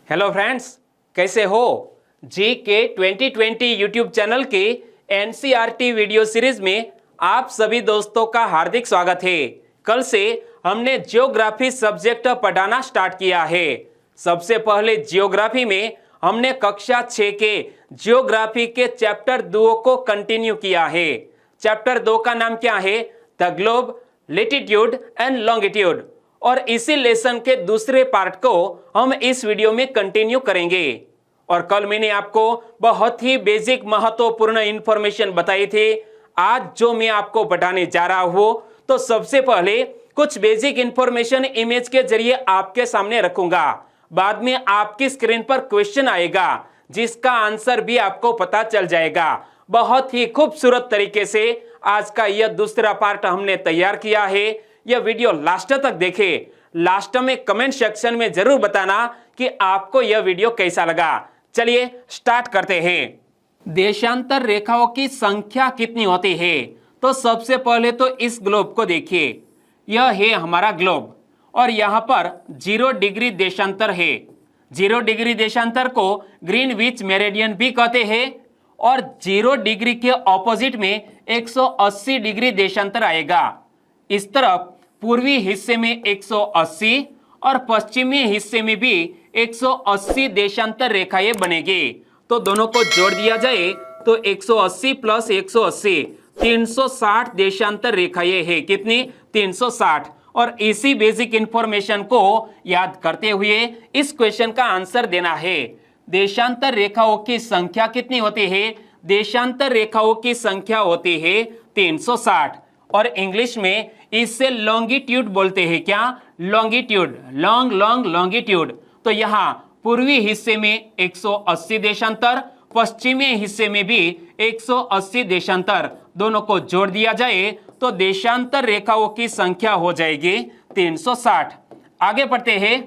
Hello friends, कैसे हो? जी के 2020 यूट्यूब चैनल के एनसीईआरटी वीडियो सीरीज में आप सभी दोस्तों का हार्दिक स्वागत है। कल से हमने जियोग्राफी सब्जेक्ट पढ़ाना स्टार्ट किया है। सबसे पहले जियोग्राफी में हमने कक्षा 6 के जियोग्राफी के चैप्टर 2 को कंटिन्यू किया है। चैप्टर 2 का नाम क्या है? The globe, latitude and longitude. और इसी लेसन के दूसरे पार्ट को हम इस वीडियो में कंटिन्यू करेंगे। और कल मैंने आपको बहुत ही बेसिक महत्वपूर्ण इंफॉर्मेशन बताई थी। आज जो मैं आपको बताने जा रहा हूं, तो सबसे पहले कुछ बेसिक इंफॉर्मेशन इमेज के जरिए आपके सामने रखूंगा। बाद में आपकी स्क्रीन पर क्वेश्चन आएगा जिसका आंसर भी आपको पता चल जाएगा। बहुत ही खूबसूरत तरीके से आज का यह दूसरा पार्ट हमने तैयार किया है। यह वीडियो लास्ट तक देखें। लास्ट में कमेंट सेक्शन में जरूर बताना कि आपको यह वीडियो कैसा लगा। चलिए स्टार्ट करते हैं। देशांतर रेखाओं की संख्या कितनी होती है? तो सबसे पहले तो इस ग्लोब को देखिए। यह है हमारा ग्लोब और यहां पर 0 डिग्री देशांतर है। 0 डिग्री देशांतर को ग्रीनविच मेरिडियन भी कहते हैं। और 0 डिग्री के ऑपोजिट में 180 डिग्री देशांतर आएगा। इस तरफ पूर्वी हिस्से में 180 और पश्चिमी हिस्से में भी 180 देशांतर रेखाएं बनेगी। तो दोनों को जोड़ दिया जाए तो 180 प्लस 180 360 देशांतर रेखाएं हैं। कितनी? 360। और इसी बेसिक इंफॉर्मेशन को याद करते हुए इस क्वेश्चन का आंसर देना है। देशांतर रेखाओं की संख्या कितनी होती है? देशांतर रेखाओं की संख्या होती है 360। और इंग्लिश में इससे लॉन्गिट्यूड बोलते हैं। क्या? Longitude, long long longitude. तो यहाँ पूर्वी हिस्से में 180 देशांतर, पश्चिमी हिस्से में भी 180 देशांतर, दोनों को जोड़ दिया जाए तो देशांतर रेखाओं की संख्या हो जाएगी 360। आगे बढ़ते हैं।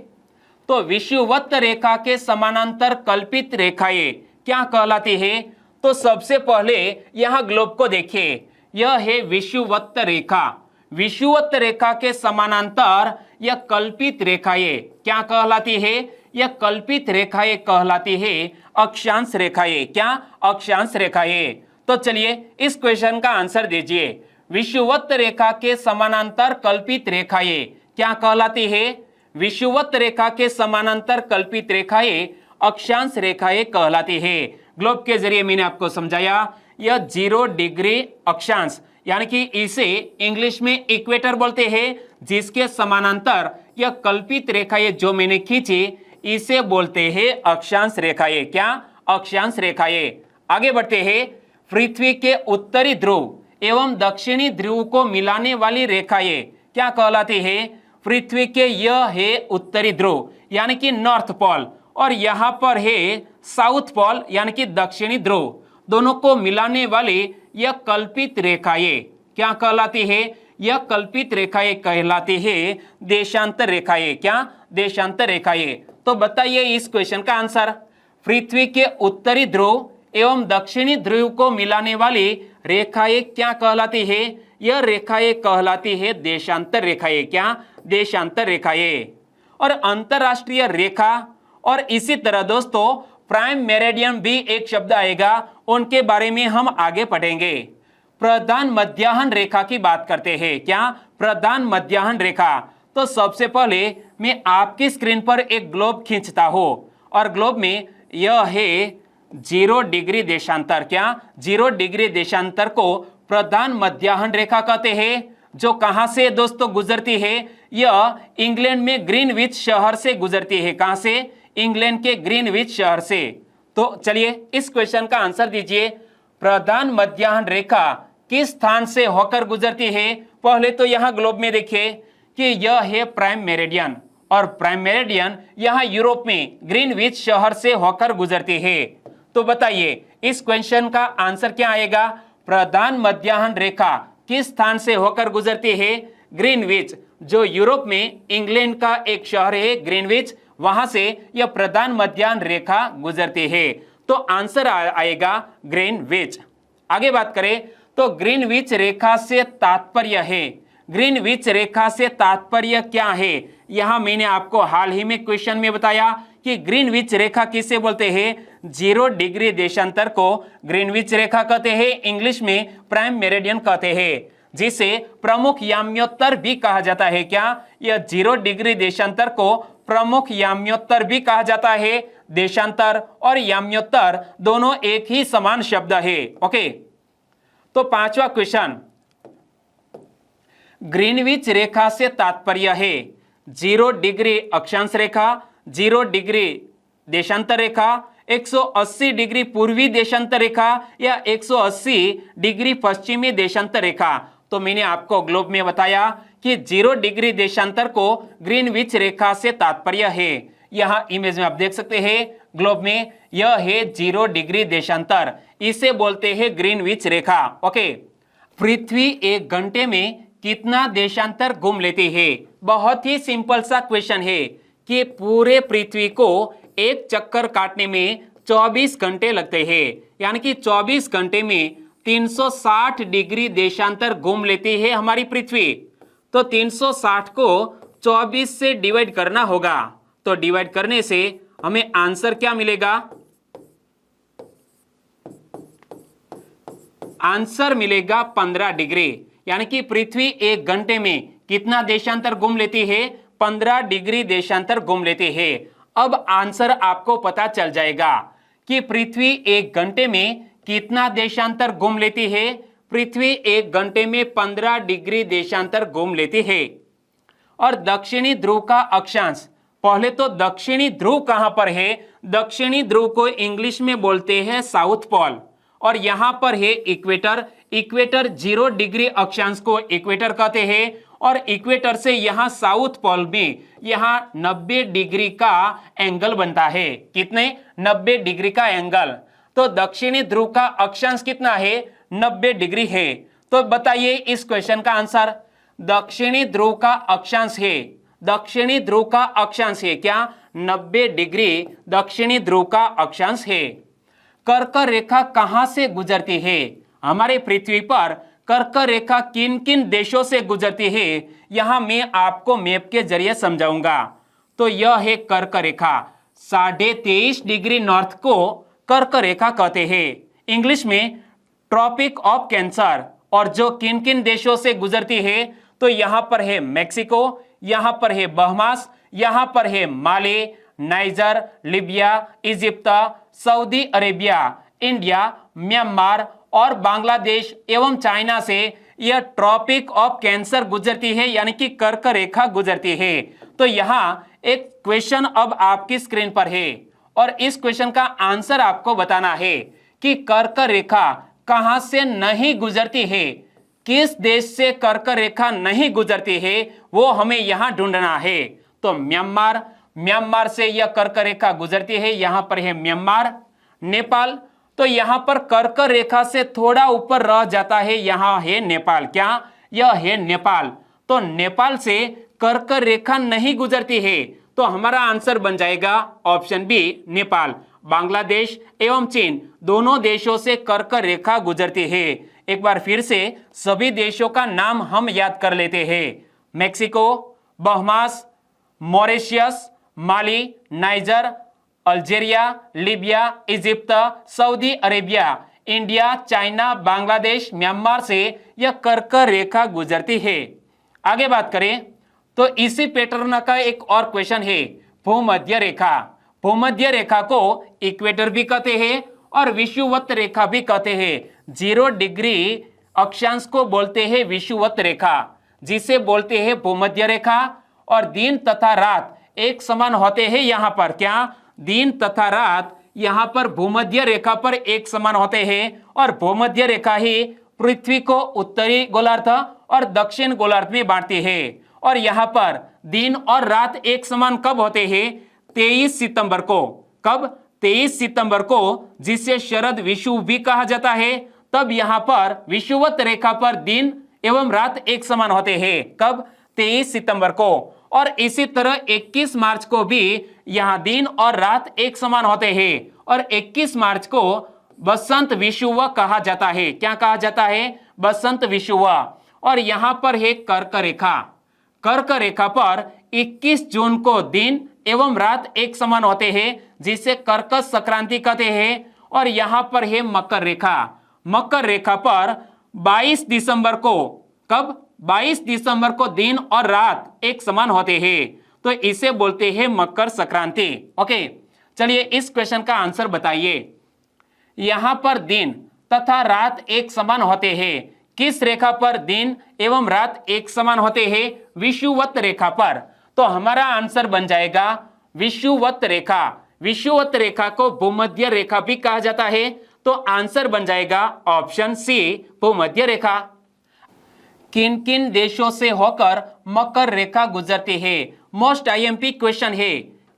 तो विषुवत रेखा के समानांतर कल्पित रेखाएं क्या कहलाती है? तो सबसे पहले यहां ग्लोब को देखिए। यह है विषुवत रेखा। विषुवत रेखा के समानांतर यह कल्पित रेखाएं क्या कहलाती है? यह कल्पित रेखाएं कहलाती है अक्षांश रेखाएं। क्या? अक्षांश रेखाएं। तो चलिए इस क्वेश्चन का आंसर दीजिए। विषुवत रेखा के समानांतर कल्पित रेखाएं क्या कहलाती है? विषुवत रेखा के समानांतर कल्पित रेखाएं अक्षांश रेखाएं कहलाती है। ग्लोब के जरिए मैंने आपको समझाया। यह 0 डिग्री अक्षांश यानी कि इसे इंग्लिश में इक्वेटर बोलते हैं, जिसके समानांतर यह कल्पित रेखाएं जो मैंने खींची इसे बोलते हैं अक्षांश रेखाएं। क्या? अक्षांश रेखाएं। आगे बढ़ते हैं। पृथ्वी के उत्तरी ध्रुव एवं दक्षिणी ध्रुव को मिलाने वाली रेखाएं क्या कहलाती है? पृथ्वी के यह है उत्तरी ध्रुव यानी कि नॉर्थ पोल, और यहां पर है साउथ पोल यानी कि दक्षिणी ध्रुव। दोनों को मिलाने वाली यह कल्पित रेखाएं क्या कहलाती है? यह कल्पित रेखाएं कहलाती है देशांतर रेखाएं। क्या? देशांतर रेखाएं। तो बताइए इस क्वेश्चन का आंसर। पृथ्वी के उत्तरी ध्रुव एवं दक्षिणी ध्रुव को मिलाने वाली रेखाएं क्या कहलाती है? यह रेखाएं कहलाती है देशांतर रेखाएं। क्या? देशांतर रेखाएं। और अंतरराष्ट्रीय रेखा और इसी तरह दोस्तों प्राइम मेरिडियन भी एक शब्द आएगा, उनके बारे में हम आगे पढ़ेंगे। प्रधान मध्याह्न रेखा की बात करते हैं। क्या? प्रधान मध्याह्न रेखा। तो सबसे पहले मैं आपकी स्क्रीन पर एक ग्लोब खींचता हूं और ग्लोब में यह है 0 डिग्री देशांतर। क्या? 0 डिग्री देशांतर को प्रधान मध्याह्न रेखा कहते हैं, जो कहां से दोस्तों गुजरती है? यह इंग्लैंड में ग्रीनविच शहर से गुजरती है। कहां से? इंग्लैंड के ग्रीनविच शहर से। तो चलिए इस क्वेश्चन का आंसर दीजिए। प्रधान मध्याह्न रेखा किस स्थान से होकर गुजरती है? पहले तो यहां ग्लोब में देखिए कि यह है प्राइम मेरिडियन, और प्राइम मेरिडियन यहां यूरोप में ग्रीनविच शहर से होकर गुजरती है। तो बताइए इस क्वेश्चन का आंसर क्या आएगा? प्रधान मध्याह्न रेखा किस स्थान से होकर गुजरती है? ग्रीनविच, जो यूरोप में इंग्लैंड का एक शहर है ग्रीनविच, वहां से यह प्रधान मध्याह्न रेखा गुजरती है। तो आंसर आएगा ग्रीनविच। आगे बात करें तो ग्रीनविच रेखा से तात्पर्य है, ग्रीनविच रेखा से तात्पर्य क्या है? यहां मैंने आपको हाल ही में क्वेश्चन में बताया कि ग्रीनविच रेखा किसे बोलते हैं? 0 डिग्री देशांतर को ग्रीनविच रेखा कहते हैं, इंग्लिश में प्राइम मेरिडियन कहते हैं, जिसे प्रमुख याम्योत्तर भी कहा जाता है। क्या? यह 0 डिग्री देशांतर को प्रमुख याम्योत्तर भी कहा जाता है। देशांतर और याम्योत्तर दोनों एक ही समान शब्द है। ओके, तो पांचवा क्वेश्चन, ग्रीनविच रेखा से तात्पर्य है 0 डिग्री अक्षांश रेखा, 0 डिग्री देशांतर रेखा, 180 डिग्री पूर्वी देशांतर रेखा या 180 डिग्री पश्चिमी देशांतर रेखा। तो मैंने आपको ग्लोब में बताया कि 0 डिग्री देशांतर को ग्रीनविच रेखा से तात्पर्य है। यहां इमेज में आप देख सकते हैं ग्लोब में, यह है 0 डिग्री देशांतर, इसे बोलते हैं ग्रीनविच रेखा। ओके, पृथ्वी 1 घंटे में कितना देशांतर घूम लेती है? बहुत ही सिंपल सा क्वेश्चन है कि पूरे पृथ्वी को एक चक्कर काटने में 24 घंटे लगते हैं, यानी कि 24 घंटे में 360 डिग्री देशांतर घूम लेती है हमारी पृथ्वी। तो 360 को 24 से डिवाइड करना होगा, तो डिवाइड करने से हमें आंसर क्या मिलेगा? आंसर मिलेगा 15 डिग्री, यानी कि पृथ्वी 1 घंटे में कितना देशांतर घूम लेती है? 15 डिग्री देशांतर घूम लेती है। अब आंसर आपको पता चल जाएगा कि पृथ्वी 1 घंटे में कितना देशांतर घूम लेती है। पृथ्वी 1 घंटे में 15 डिग्री देशांतर घूम लेती है। और दक्षिणी ध्रुव का अक्षांश, पहले तो दक्षिणी ध्रुव कहां पर है? दक्षिणी ध्रुव को इंग्लिश में बोलते हैं साउथ पोल, और यहां पर है इक्वेटर। इक्वेटर 0 डिग्री अक्षांश को इक्वेटर कहते हैं, और इक्वेटर से यहां साउथ पोल में यहां 90 डिग्री का एंगल बनता है। कितने? 90 डिग्री का एंगल। तो दक्षिणी ध्रुव का अक्षांश कितना है? 90 डिग्री है। तो बताइए इस क्वेश्चन का आंसर। दक्षिणी ध्रुव का अक्षांश है, दक्षिणी ध्रुव का अक्षांश है क्या? 90 डिग्री दक्षिणी ध्रुव का अक्षांश है। कर्क रेखा कहां से गुजरती है? हमारे पृथ्वी पर कर्क रेखा किन किन देशों से गुजरती है, यहां मैं आपको मैप के जरिए समझाऊंगा। तो यह है कर्क रेखा, 23.5 डिग्री नॉर्थ को कर्क रेखा कहते हैं, इंग्लिश में ट्रॉपिक ऑफ कैंसर। और जो किन किन देशों से गुजरती है, तो यहां पर है मैक्सिको, यहां पर है बहमास, यहां पर है Mali, Niger, Libya, Egypt, Saudi Arabia, India, Myanmar और बांग्लादेश एवं चाइना से यह ट्रॉपिक ऑफ कैंसर गुजरती है, यानी कि कर्क रेखा गुजरती है। तो यहां एक क्वेश्चन अब आपकी स्क्रीन पर है, और इस क्वेश्चन का आंसर आपको बताना है कि कर्क रेखा कहां से नहीं गुजरती है, किस देश से कर्क रेखा नहीं गुजरती है, वो हमें यहां ढूंढना है। तो म्यांमार, म्यांमार से यह कर्क रेखा गुजरती है, यहां पर है म्यांमार। नेपाल, तो यहां पर कर्क रेखा से थोड़ा ऊपर रह जाता है, यहां है नेपाल। क्या? यह है नेपाल। तो नेपाल से कर्क रेखा नहीं गुजरती है, तो हमारा आंसर बन जाएगा ऑप्शन बी, नेपाल। बांग्लादेश एवं चीन दोनों देशों से कर्क रेखा गुजरती है। एक बार फिर से सभी देशों का नाम हम याद कर लेते हैं। Mexico, Bahamas, Mauritius, Mali, Niger, Algeria, Libya, Egypt, Saudi Arabia, India, China, Bangladesh, Myanmar से यह कर्क रेखा गुजरती है। आगे बात करें तो इसी पैटर्न का एक और क्वेश्चन है, भूमध्य रेखा। भूमध्य रेखा को इक्वेटर भी कहते हैं और विषुवत रेखा भी कहते हैं। 0 डिग्री अक्षांश को बोलते हैं विषुवत रेखा, जिसे बोलते हैं भूमध्य रेखा। और दिन तथा रात एक समान होते हैं यहां पर। क्या? दिन तथा रात यहां पर भूमध्य रेखा पर एक समान होते हैं, और भूमध्य रेखा ही पृथ्वी को उत्तरी गोलार्ध और दक्षिण गोलार्ध में बांटती है। और यहां पर दिन और रात एक समान कब होते हैं? 23 सितंबर को। कब? 23 सितंबर को, जिसे शरद विषुव भी कहा जाता है। तब यहां पर विषुवत रेखा पर दिन एवं रात एक समान होते हैं। कब? 23 सितंबर को। और इसी तरह 21 मार्च को भी यहां दिन और रात एक समान होते हैं, और 21 मार्च को बसंत विषुव कहा जाता है। क्या कहा जाता है? बसंत विषुव। और यहां पर है कर्क रेखा। कर्क रेखा पर 21 जून को दिन एवं रात एक समान होते हैं, जिसे कर्क संक्रांति कहते हैं। और यहां पर है मकर रेखा। मकर रेखा पर 22 दिसंबर को, कब? 22 दिसंबर को दिन और रात एक समान होते हैं, तो इसे बोलते हैं मकर संक्रांति। ओके, चलिए इस क्वेश्चन का आंसर बताइए। यहां पर दिन तथा रात एक समान होते हैं। किस रेखा पर दिन एवं रात एक समान होते हैं? विषुवत रेखा पर। तो हमारा आंसर बन जाएगा विषुवत रेखा। विषुवत रेखा को भूमध्य रेखा भी कहा जाता है, तो आंसर बन जाएगा ऑप्शन सी, भूमध्य रेखा। किन किन देशों से होकर मकर रेखा गुजरती है? मोस्ट आईएमपी क्वेश्चन है।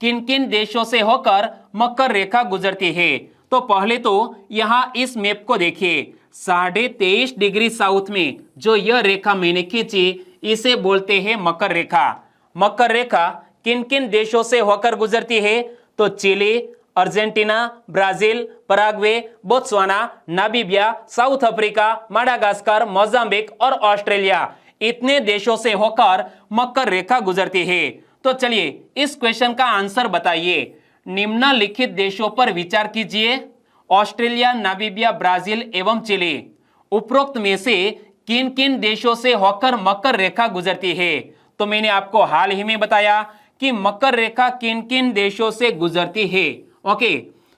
किन किन देशों से होकर मकर रेखा गुजरती है? तो पहले तो यहां इस मैप को देखिए। 23.5 डिग्री साउथ में जो यह रेखा मैंने खींची, इसे बोलते हैं मकर रेखा। मकर रेखा किन किन देशों से होकर गुजरती है? तो Chile, Argentina, Brazil, Paraguay, Botswana, Namibia, South Africa, Madagascar, Mozambique और ऑस्ट्रेलिया, इतने देशों से होकर मकर रेखा गुजरती है। तो चलिए इस क्वेश्चन का आंसर बताइए। निम्नलिखित देशों पर विचार कीजिए। ऑस्ट्रेलिया, नामीबिया, ब्राजील एवं चिली, उपरोक्त में से किन किन देशों से होकर मकर रेखा गुजरती है? तो मैंने आपको हाल ही में बताया कि मकर रेखा किन किन देशों से गुजरती है। ओके,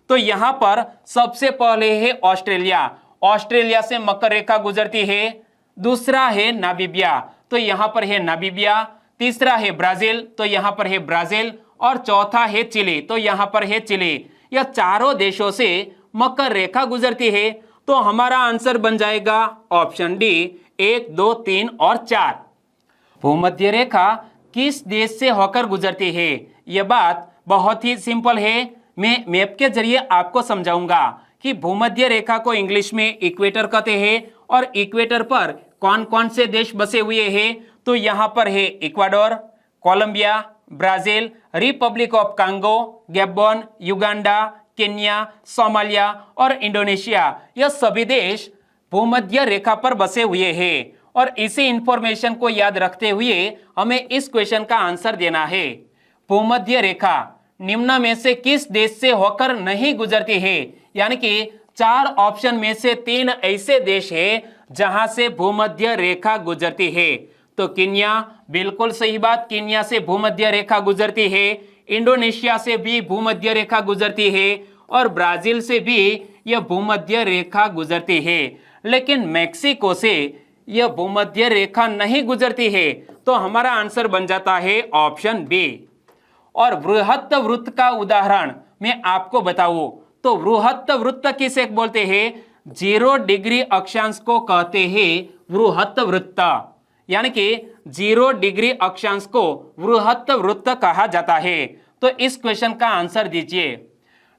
तो यहां पर सबसे पहले है ऑस्ट्रेलिया। ऑस्ट्रेलिया से मकर रेखा गुजरती है। दूसरा है नामीबिया, तो यहां पर है नामीबिया। तीसरा है ब्राजील, तो यहां पर है ब्राजील। और चौथा है चिली, तो यहां पर है चिली। यह चारों देशों से मकर रेखा गुजरती है, तो हमारा आंसर बन जाएगा ऑप्शन डी, 1, 2, 3 और 4। भूमध्य रेखा किस देश से होकर गुजरती है? यह बात बहुत ही सिंपल है। मैं मैप के जरिए आपको समझाऊंगा कि भूमध्य रेखा को इंग्लिश में इक्वेटर कहते हैं। और इक्वेटर पर कौन कौन से देश बसे हुए हैं? तो यहां पर है Ecuador, Colombia, Brazil, Republic of Congo, Gabon, Uganda, Kenya, Somalia और इंडोनेशिया। यह सभी देश भूमध्य रेखा पर बसे हुए हैं। और इसी इंफॉर्मेशन को याद रखते हुए हमें इस क्वेश्चन का आंसर देना है। भूमध्य रेखा निम्न में से किस देश से होकर नहीं गुजरती है? यानी कि 4 ऑप्शन में से 3 ऐसे देश हैं जहां से भूमध्य रेखा गुजरती है। तो केन्या, बिल्कुल सही बात, केन्या से भूमध्य रेखा गुजरती है। इंडोनेशिया से भी भूमध्य रेखा गुजरती है। और ब्राजील से भी यह भूमध्य रेखा गुजरती है। लेकिन मैक्सिको से यह भूमध्य रेखा नहीं गुजरती है। तो हमारा आंसर बन जाता है ऑप्शन बी। और बृहत्त वृत्त का उदाहरण मैं आपको बताऊं तो बृहत्त वृत्त किसे बोलते हैं? 0 डिग्री अक्षांश को कहते हैं बृहत्त वृत्त। यानी कि 0 डिग्री अक्षांश को बृहत्त वृत्त कहा जाता है। तो इस क्वेश्चन का आंसर दीजिए।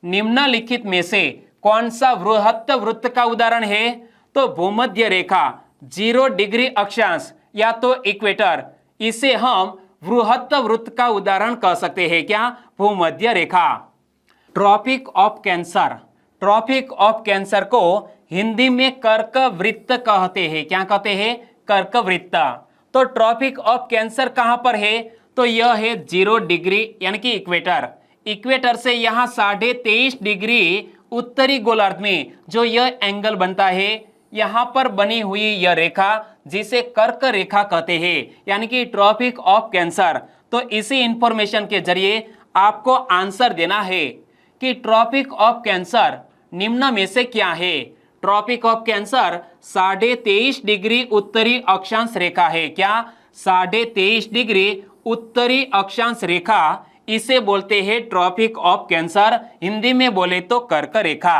निम्नलिखित में से कौन सा बृहत्त वृत्त का उदाहरण है? तो भूमध्य रेखा 0 डिग्री अक्षांश या तो इक्वेटर, इसे हम बृहत्त वृत्त का उदाहरण कह सकते हैं। क्या? भूमध्य रेखा। Tropic of cancer, tropic of cancer को हिंदी में कर्क वृत्त कहते हैं। क्या कहते हैं? कर्क वृत्त। तो ट्रॉपिक ऑफ कैंसर कहां पर है? तो यह है 0 डिग्री यानी कि इक्वेटर। इक्वेटर से यहां 23.5 डिग्री उत्तरी गोलार्ध में जो यह एंगल बनता है, यहां पर बनी हुई यह रेखा जिसे कर्क रेखा कहते हैं, यानी कि ट्रॉपिक ऑफ कैंसर। तो इसी इंफॉर्मेशन के जरिए आपको आंसर देना है कि ट्रॉपिक ऑफ कैंसर निम्न में से क्या है। ट्रॉपिक ऑफ कैंसर 23.5 डिग्री उत्तरी अक्षांश रेखा है। क्या? 23.5 डिग्री उत्तरी अक्षांश रेखा, इसे बोलते हैं ट्रॉपिक ऑफ कैंसर। हिंदी में बोले तो कर्क रेखा।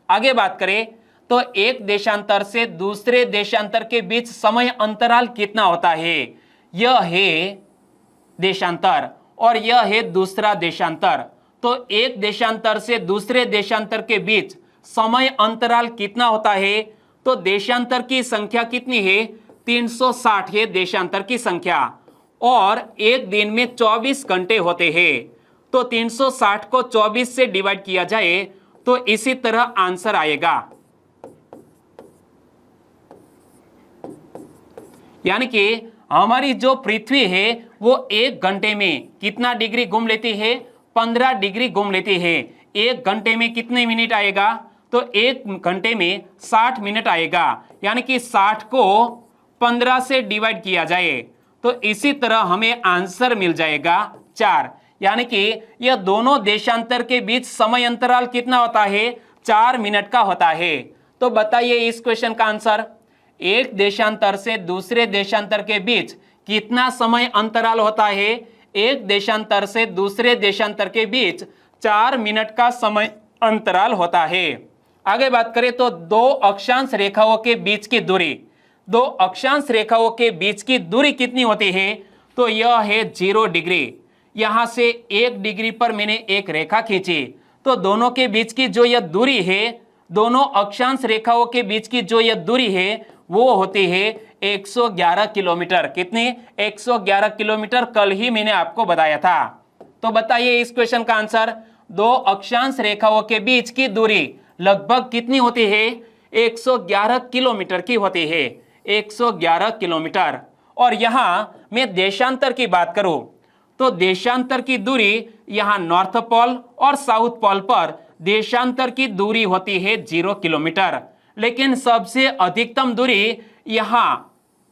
आगे बात करें तो एक देशांतर से दूसरे देशांतर के बीच समय अंतराल कितना होता है? यह है देशांतर और यह है दूसरा देशांतर। तो एक देशांतर से दूसरे देशांतर के बीच समय अंतराल कितना होता है? तो देशांतर की संख्या कितनी है? 360 है देशांतर की संख्या। और एक दिन में 24 घंटे होते हैं। तो 360 को 24 से डिवाइड किया जाए तो इसी तरह आंसर आएगा। यानी कि हमारी जो पृथ्वी है वो 1 घंटे में कितना डिग्री घूम लेती है? 15 डिग्री घूम लेती है। 1 घंटे में कितने मिनट आएगा? तो 1 घंटे में 60 मिनट आएगा। यानी कि 60 को 15 से डिवाइड किया जाए तो इसी तरह हमें आंसर मिल जाएगा 4। यानी कि यह दोनों देशांतर के बीच समय अंतराल कितना होता है? 4 मिनट का होता है। तो बताइए इस क्वेश्चन का आंसर। एक देशांतर से दूसरे देशांतर के बीच कितना समय अंतराल होता है? एक देशांतर से दूसरे देशांतर के बीच 4 मिनट का समय अंतराल होता है। आगे बात करें तो दो अक्षांश रेखाओं के बीच की दूरी, दो अक्षांश रेखाओं के बीच की दूरी कितनी होती है? तो यह है 0 डिग्री। यहां से 1 डिग्री पर मैंने एक रेखा खींची तो दोनों के बीच की जो यह दूरी है, दोनों अक्षांश रेखाओं के बीच की जो यह दूरी है वो होती है 111 किलोमीटर। कितनी? 111 किलोमीटर। कल ही मैंने आपको बताया था। तो बताइए इस क्वेश्चन का आंसर। दो अक्षांश रेखाओं के बीच की दूरी लगभग कितनी होती है? 111 किलोमीटर की होती है। 111 किलोमीटर। और यहां मैं देशांतर की बात करूं तो देशांतर की दूरी यहां नॉर्थ पोल और साउथ पोल पर देशांतर की दूरी होती है 0 किलोमीटर। लेकिन सबसे अधिकतम दूरी यहां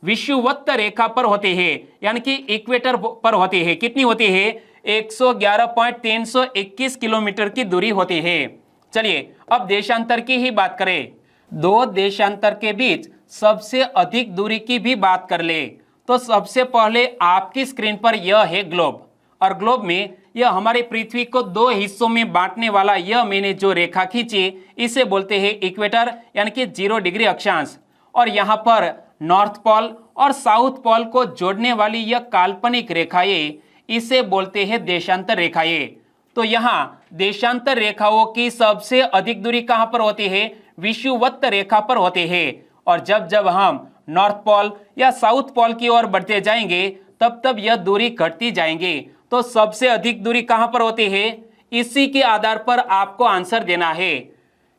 विषुवत रेखा पर होती है, यानी कि इक्वेटर पर होती है। कितनी होती है? 111.321 किलोमीटर की दूरी होती है। चलिए अब देशांतर की ही बात करें। दो देशांतर के बीच सबसे अधिक दूरी की भी बात कर ले तो सबसे पहले आपकी स्क्रीन पर यह है ग्लोब, और ग्लोब में यह हमारी पृथ्वी को दो हिस्सों में बांटने वाला यह मैंने जो रेखा खींची इसे बोलते हैं इक्वेटर, यानी कि 0 डिग्री अक्षांश। और यहाँ पर नॉर्थ पोल और साउथ पोल को जोड़ने वाली यह काल्पनिक रेखाएं इसे बोलते हैं देशांतर रेखाएं। तो यहाँ देशांतर रेखाओं की सबसे अधिक दूरी कहाँ पर होती है? विषुवत रेखा पर होती है। और जब जब हम नॉर्थ पोल या साउथ पोल की ओर बढ़ते जाएंगे तब तब यह दूरी घटती जाएंगी। तो सबसे अधिक दूरी कहां पर होती है? इसी के आधार पर आपको आंसर देना है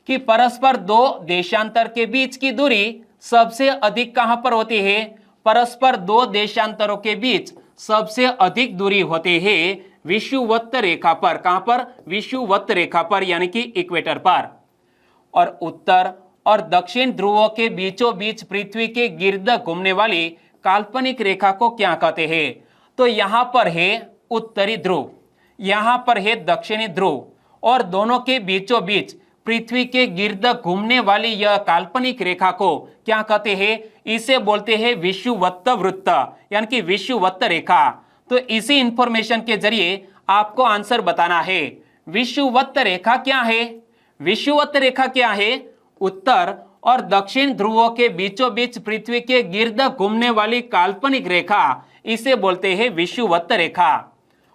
कि परस्पर दो देशांतर के बीच की दूरी सबसे अधिक कहां पर होती है? परस्पर दो देशांतरों के बीच सबसे अधिक दूरी होती है विषुवत रेखा पर। कहां पर? विषुवत रेखा पर, यानी कि इक्वेटर पर। और उत्तर और दक्षिण ध्रुवों के बीचों बीच पृथ्वी के गिर्द घूमने वाली काल्पनिक रेखा को क्या कहते हैं? तो यहां पर है उत्तरी ध्रुव, यहां पर है दक्षिणी ध्रुव, और दोनों के बीचों बीच पृथ्वी के गिर्द घूमने वाली यह काल्पनिक रेखा को क्या कहते हैं? इसे बोलते हैं विषुवत वृत्त, यानी कि विषुवत रेखा। तो इसी इंफॉर्मेशन के जरिए आपको आंसर बताना है। विषुवत रेखा क्या है? विषुवत रेखा क्या है? उत्तर और दक्षिण ध्रुवों के बीचों बीच पृथ्वी के गिर्द घूमने वाली काल्पनिक रेखा इसे बोलते हैं विषुवत रेखा।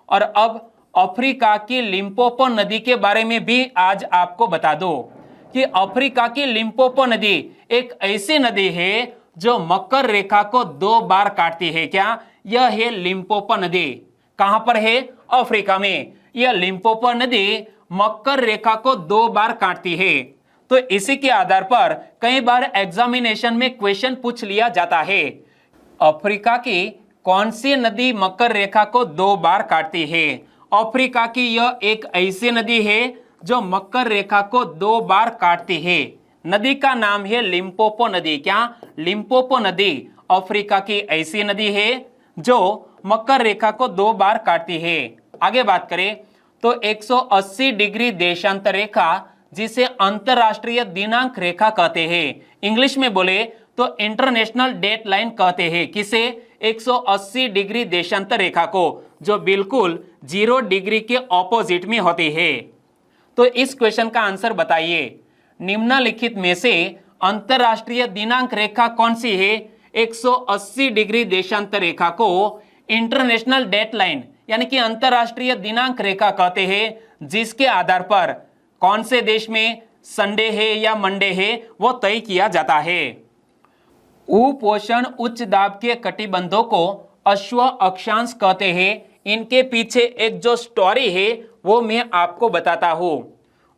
और अब अफ्रीका की लिम्पोपो नदी के बारे में भी आज आपको बता दो कि अफ्रीका की लिम्पोपो नदी एक ऐसी नदी है जो मकर रेखा को 2 बार काटती है। क्या? यह है लिम्पोपो नदी। कहां पर है? अफ्रीका में। यह लिम्पोपो नदी मकर रेखा को 2 बार काटती है। तो इसी के आधार पर कई बार एग्जामिनेशन में क्वेश्चन पूछ लिया जाता है, अफ्रीका की कौन सी नदी मकर रेखा को 2 बार काटती है? अफ्रीका की यह एक ऐसी नदी है जो मकर रेखा को 2 बार काटती है। नदी का नाम है लिम्पोपो नदी। क्या? लिम्पोपो नदी अफ्रीका की ऐसी नदी है जो मकर रेखा को 2 बार काटती है। आगे बात करें तो 180 डिग्री देशांतर रेखा जिसे अंतरराष्ट्रीय दिनांक रेखा कहते हैं, इंग्लिश में बोले तो इंटरनेशनल डेट लाइन कहते हैं। किसे? 180 डिग्री देशांतर रेखा को, जो बिल्कुल 0 डिग्री के ऑपोजिट में होती है। तो इस क्वेश्चन का आंसर बताइए। निम्नलिखित में से अंतरराष्ट्रीय दिनांक रेखा कौन सी है? 180 डिग्री देशांतर रेखा को इंटरनेशनल डेट लाइन यानी कि अंतरराष्ट्रीय दिनांक रेखा कहते हैं, जिसके आधार पर कौन से देश में संडे है या मंडे है वो तय किया जाता है। उपोषण उच्च दाब के कटिबंधों को अश्व अक्षांश कहते हैं। इनके पीछे एक जो स्टोरी है वो मैं आपको बताता हूं।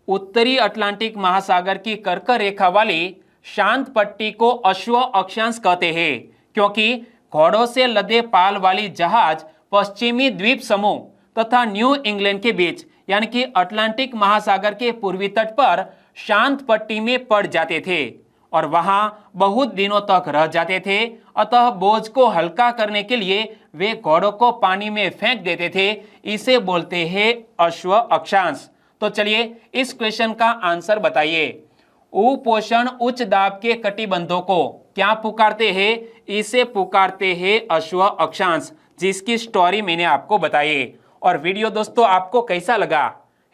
उत्तरी अटलांटिक महासागर की कर्क रेखा वाली शांत पट्टी को अश्व अक्षांश कहते हैं, क्योंकि घोड़ों से लदे पाल वाली जहाज पश्चिमी द्वीप समूह तथा न्यू इंग्लैंड के बीच यानी कि अटलांटिक महासागर के पूर्वी तट पर शांत पट्टी में पड़ जाते थे और वहां बहुत दिनों तक रह जाते थे। अतः बोझ को हल्का करने के लिए वे घोड़ों को पानी में फेंक देते थे। इसे बोलते हैं अश्व अक्षांश। तो चलिए इस क्वेश्चन का आंसर बताइए। उपोषण उच्च दाब के कटिबंधों को क्या पुकारते हैं? इसे पुकारते हैं अश्व अक्षांश, जिसकी स्टोरी मैंने आपको बताई। और वीडियो दोस्तों आपको कैसा लगा?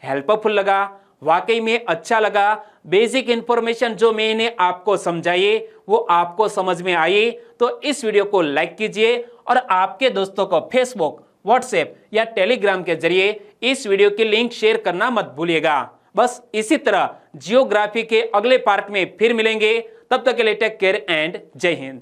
हेल्पफुल लगा? वाकई में अच्छा लगा? बेसिक इंफॉर्मेशन जो मैंने आपको समझाई वो आपको समझ में आई तो इस वीडियो को लाइक कीजिए और आपके दोस्तों को फेसबुक, व्हाट्सएप या टेलीग्राम के जरिए इस वीडियो की लिंक शेयर करना मत भूलिएगा। बस इसी तरह जियोग्राफी के अगले पार्ट में फिर मिलेंगे। तब तक के लिए टेक केयर एंड जय हिंद।